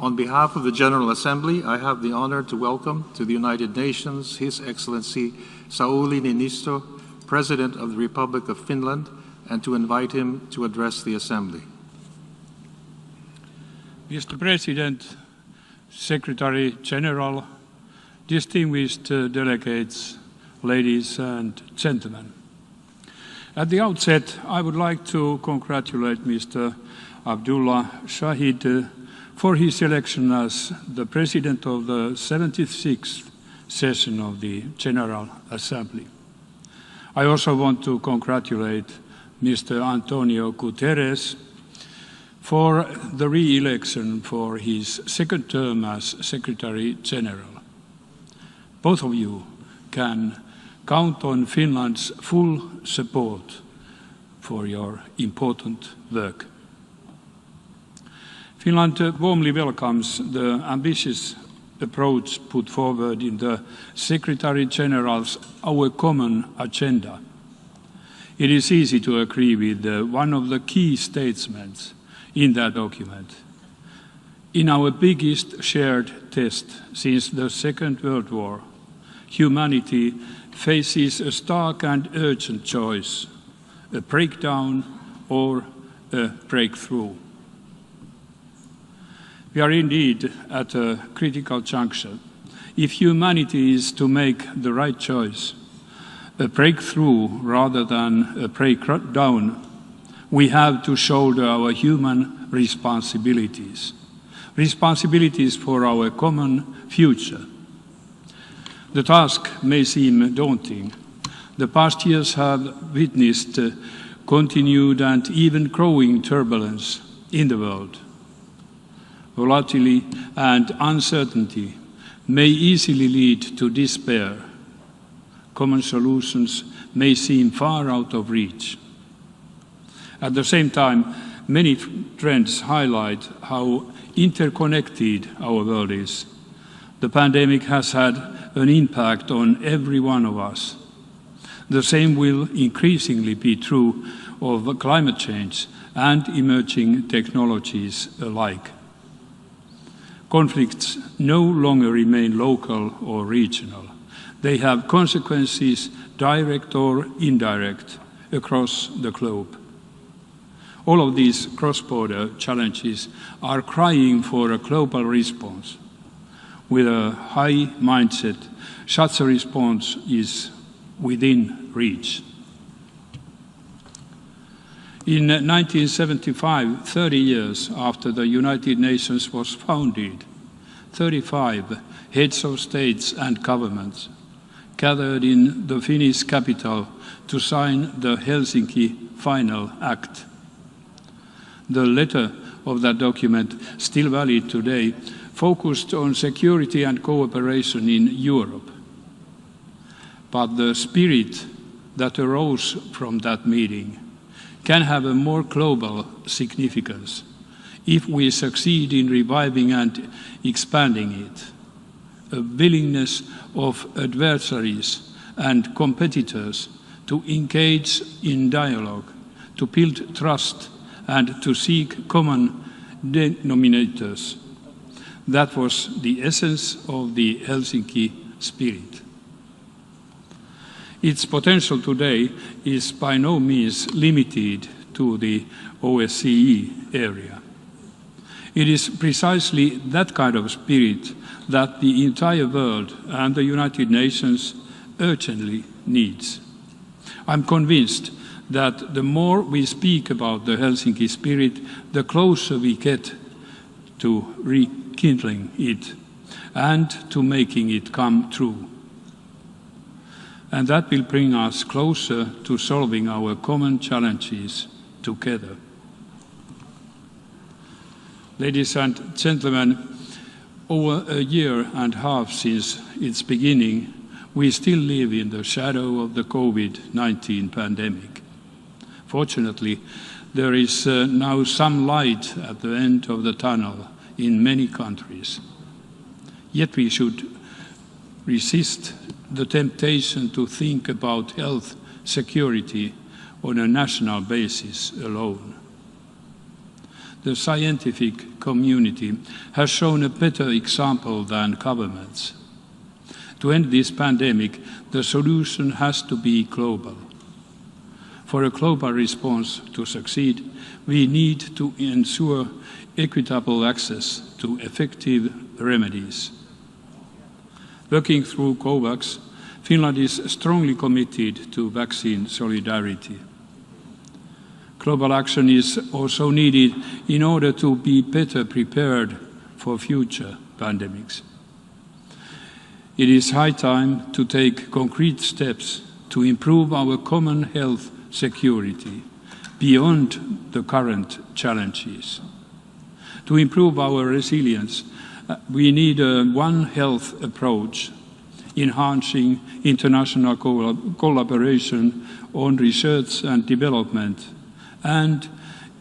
On behalf of the General Assembly, I have the honor to welcome to the United Nations His Excellency Sauli Niinistö, President of the Republic of Finland, and to invite him to address the Assembly. Mr. President, Secretary General, distinguished delegates, ladies and gentlemen. At the outset, I would like to congratulate Mr. Abdullah Shahid for his election as the President of the 76th session of the General Assembly. I also want to congratulate Mr. Antonio Guterres for the re-election for his second term as Secretary General. Both of you can count on Finland's full support for your important work. Finland warmly welcomes the ambitious approach put forward in the Secretary General's Our Common Agenda. It is easy to agree with one of the key statements in that document. In our biggest shared test since the Second World War, humanity faces a stark and urgent choice, a breakdown or a breakthrough. We are indeed at a critical juncture. If humanity is to make the right choice, a breakthrough rather than a breakdown, we have to shoulder our human responsibilities, responsibilities for our common future. The task may seem daunting. The past years have witnessed continued and even growing turbulence in the world. Volatility and uncertainty may easily lead to despair. Common solutions may seem far out of reach. At the same time, many trends highlight how interconnected our world is. The pandemic has had an impact on every one of us. The same will increasingly be true of climate change and emerging technologies alike. Conflicts no longer remain local or regional. They have consequences, direct or indirect, across the globe. All of these cross-border challenges are crying for a global response. With a high mindset, such a response is within reach. In 1975, 30 years after the United Nations was founded, 35 heads of states and governments gathered in the Finnish capital to sign the Helsinki Final Act. The letter of that document, still valid today, focused on security and cooperation in Europe. But the spirit that arose from that meeting can have a more global significance if we succeed in reviving and expanding it. A willingness of adversaries and competitors to engage in dialogue, to build trust, and to seek common denominators. That was the essence of the Helsinki spirit. Its potential today is by no means limited to the OSCE area. It is precisely that kind of spirit that the entire world and the United Nations urgently needs. I'm convinced that the more we speak about the Helsinki spirit, the closer we get to rekindling it and to making it come true. And that will bring us closer to solving our common challenges together. Ladies and gentlemen, over a year and a half since its beginning, we still live in the shadow of the COVID-19 pandemic. Fortunately, there is now some light at the end of the tunnel in many countries. Yet we should resist the temptation to think about health security on a national basis alone. the scientific community has shown a better example than governments. To end this pandemic, the solution has to be global. For a global response to succeed, we need to ensure equitable access to effective remedies. Working through COVAX, Finland is strongly committed to vaccine solidarity. Global action is also needed in order to be better prepared for future pandemics. It is high time to take concrete steps to improve our common health security beyond the current challenges. To improve our resilience, we need a One Health approach, enhancing international collaboration on research and development, and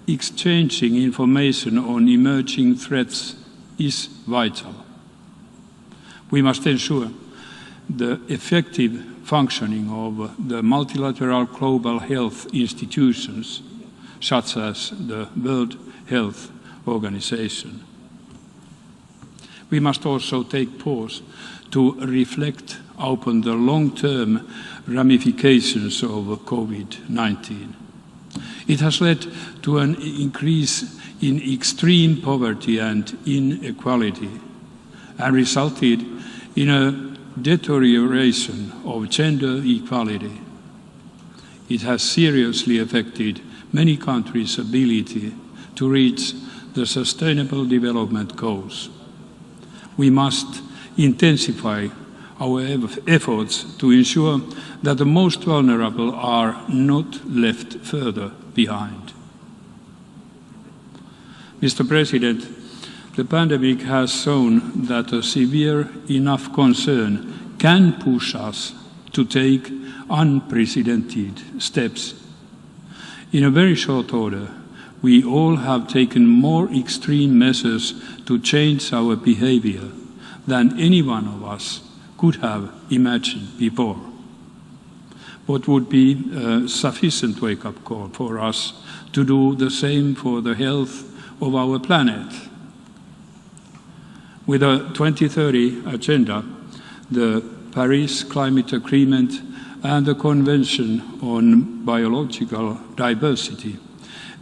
exchanging information on emerging threats is vital. We must ensure the effective functioning of the multilateral global health institutions, such as the World Health Organization. We must also take pause to reflect upon the long-term ramifications of COVID-19. It has led to an increase in extreme poverty and inequality and resulted in a deterioration of gender equality. It has seriously affected many countries' ability to reach the Sustainable Development Goals. We must intensify our efforts to ensure that the most vulnerable are not left further behind. Mr. President, the pandemic has shown that a severe enough concern can push us to take unprecedented steps. In a very short order, we all have taken more extreme measures to change our behavior than any one of us could have imagined before. What would be a sufficient wake-up call for us to do the same for the health of our planet? With a 2030 agenda, the Paris Climate Agreement and the Convention on Biological Diversity,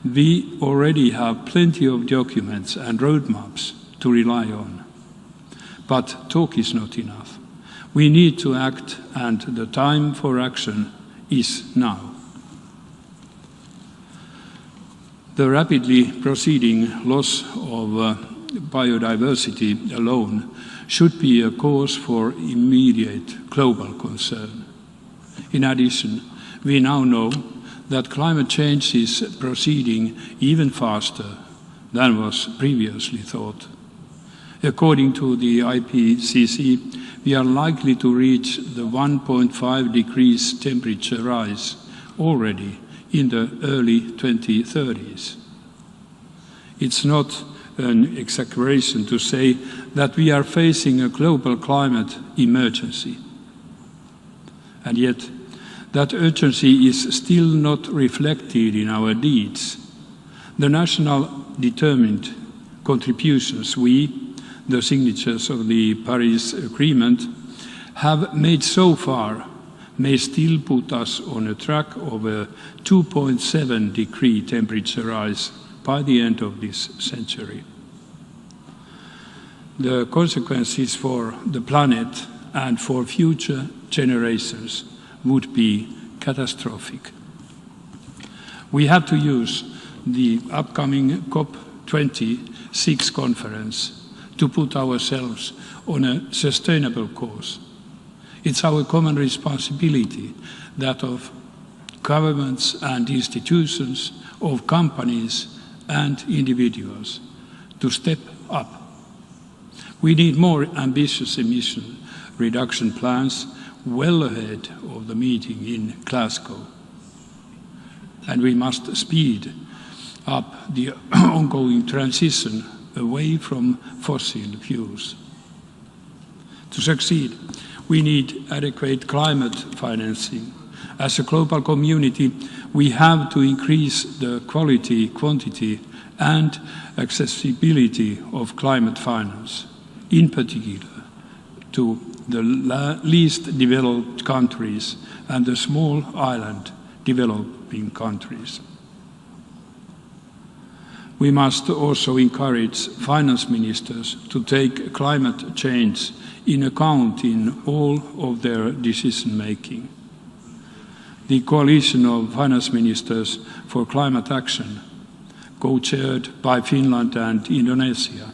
we already have plenty of documents and roadmaps to rely on. But talk is not enough. We need to act, and the time for action is now. The rapidly proceeding loss of biodiversity alone should be a cause for immediate global concern. In addition, we now know that climate change is proceeding even faster than was previously thought. According to the IPCC, we are likely to reach the 1.5 degrees temperature rise already in the early 2030s. It's not an exaggeration to say that we are facing a global climate emergency. And yet, that urgency is still not reflected in our deeds. The national determined contributions we, the signatures of the Paris Agreement, have made so far may still put us on a track of a 2.7 degree temperature rise by the end of this century. The consequences for the planet and for future generations would be catastrophic. We have to use the upcoming COP26 conference to put ourselves on a sustainable course. It's our common responsibility, that of governments and institutions, of companies and individuals, to step up. We need more ambitious emission reduction plans well ahead of the meeting in Glasgow. And we must speed up the ongoing transition away from fossil fuels. To succeed, we need adequate climate financing. As a global community, we have to increase the quality, quantity, and accessibility of climate finance, in particular to the least developed countries and the small island developing countries. We must also encourage finance ministers to take climate change in account in all of their decision-making. The Coalition of Finance Ministers for Climate Action, co-chaired by Finland and Indonesia,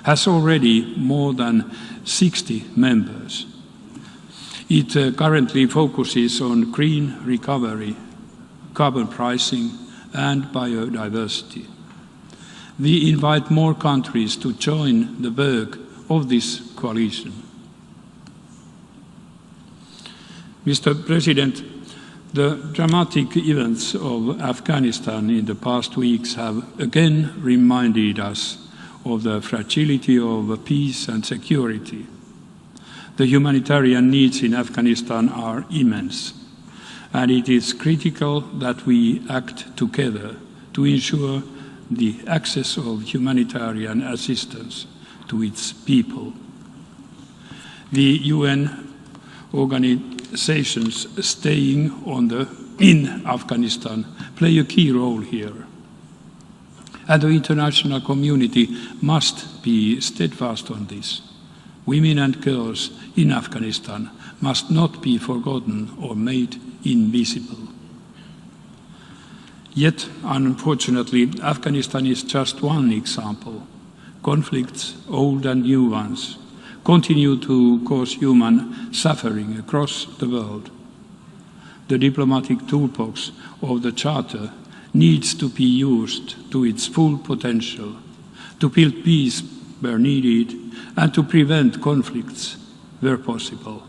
has already more than 60 members. It currently focuses on green recovery, carbon pricing, and biodiversity. We invite more countries to join the work of this coalition. Mr. President, the dramatic events of Afghanistan in the past weeks have again reminded us of the fragility of peace and security. The humanitarian needs in Afghanistan are immense, and it is critical that we act together to ensure the access of humanitarian assistance to its people. The UN organizations staying in Afghanistan play a key role here. And the international community must be steadfast on this. Women and girls in Afghanistan must not be forgotten or made invisible. Yet, unfortunately, Afghanistan is just one example. Conflicts, old and new ones, continue to cause human suffering across the world. The diplomatic toolbox of the Charter needs to be used to its full potential, to build peace where needed, and to prevent conflicts where possible.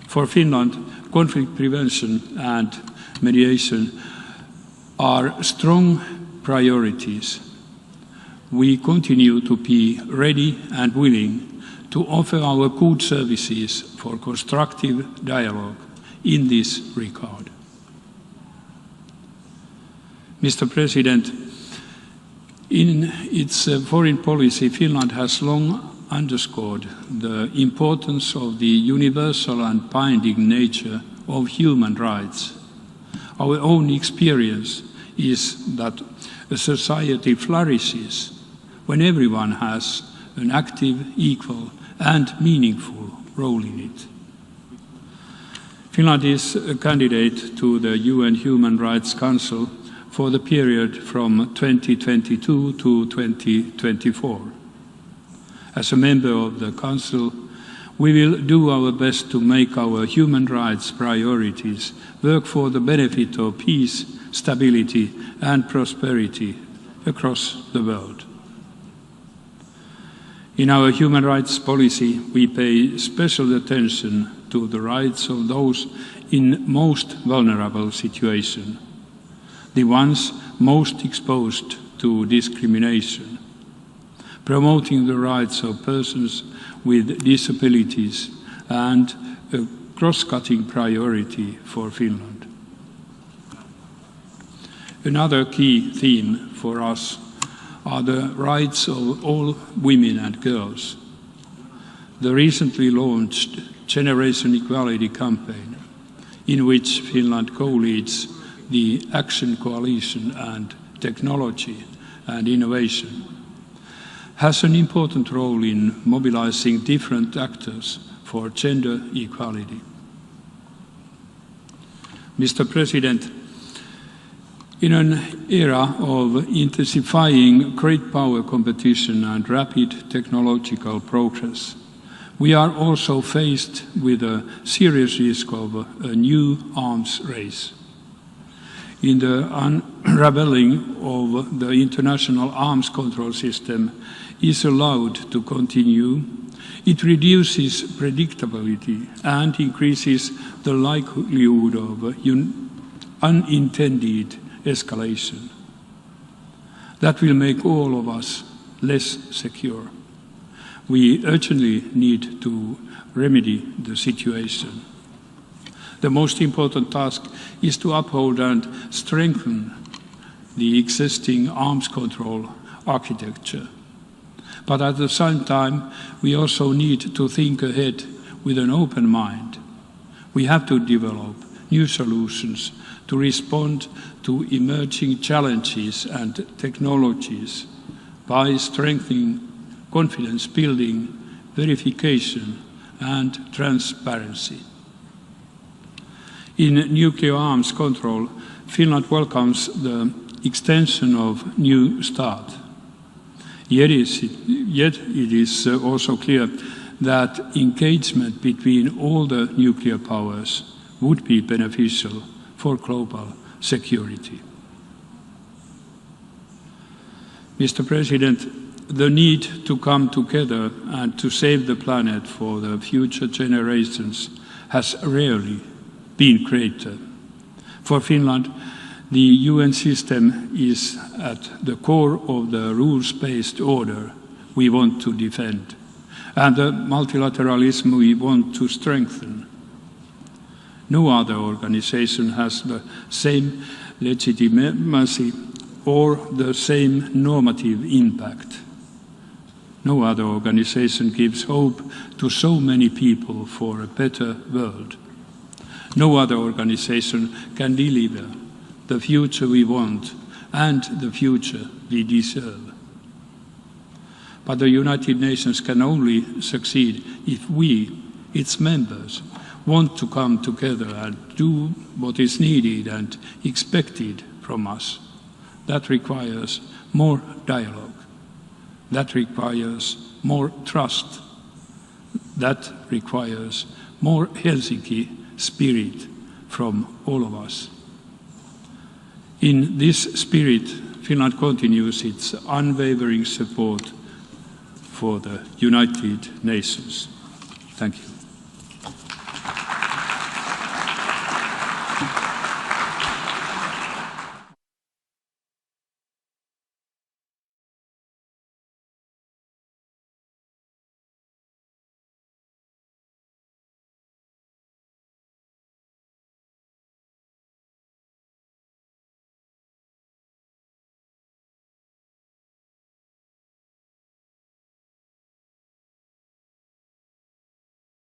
For Finland, conflict prevention and mediation are strong priorities. We continue to be ready and willing to offer our good services for constructive dialogue in this regard. Mr. President, in its foreign policy, Finland has long underscored the importance of the universal and binding nature of human rights. Our own experience is that a society flourishes when everyone has an active, equal, and meaningful role in it. Finland is a candidate to the UN Human Rights Council for the period from 2022 to 2024. As a member of the Council, we will do our best to make our human rights priorities work for the benefit of peace, stability, and prosperity across the world. In our human rights policy, we pay special attention to the rights of those in most vulnerable situations, the ones most exposed to discrimination, promoting the rights of persons with disabilities, and a cross-cutting priority for Finland. Another key theme for us are the rights of all women and girls. The recently launched Generation Equality campaign, in which Finland co-leads the Action Coalition and Technology and Innovation, has an important role in mobilizing different actors for gender equality. Mr. President, in an era of intensifying great power competition and rapid technological progress, we are also faced with a serious risk of a new arms race. In the unraveling of the international arms control system is allowed to continue, it reduces predictability and increases the likelihood of unintended escalation. That will make all of us less secure. We urgently need to remedy the situation. The most important task is to uphold and strengthen the existing arms control architecture. But at the same time, we also need to think ahead with an open mind. We have to develop new solutions to respond to emerging challenges and technologies by strengthening confidence building, verification, and transparency. In nuclear arms control, Finland welcomes the extension of New START. Yet it is also clear that engagement between all the nuclear powers would be beneficial for global security. Mr. President, the need to come together and to save the planet for the future generations has rarely been greater. For Finland, the UN system is at the core of the rules-based order we want to defend, and the multilateralism we want to strengthen. No other organization has the same legitimacy or the same normative impact. No other organization gives hope to so many people for a better world. No other organization can deliver the future we want and the future we deserve. But the United Nations can only succeed if we, its members, want to come together and do what is needed and expected from us. That requires more dialogue. That requires more trust. That requires more Helsinki spirit from all of us. In this spirit, Finland continues its unwavering support for the United Nations. Thank you.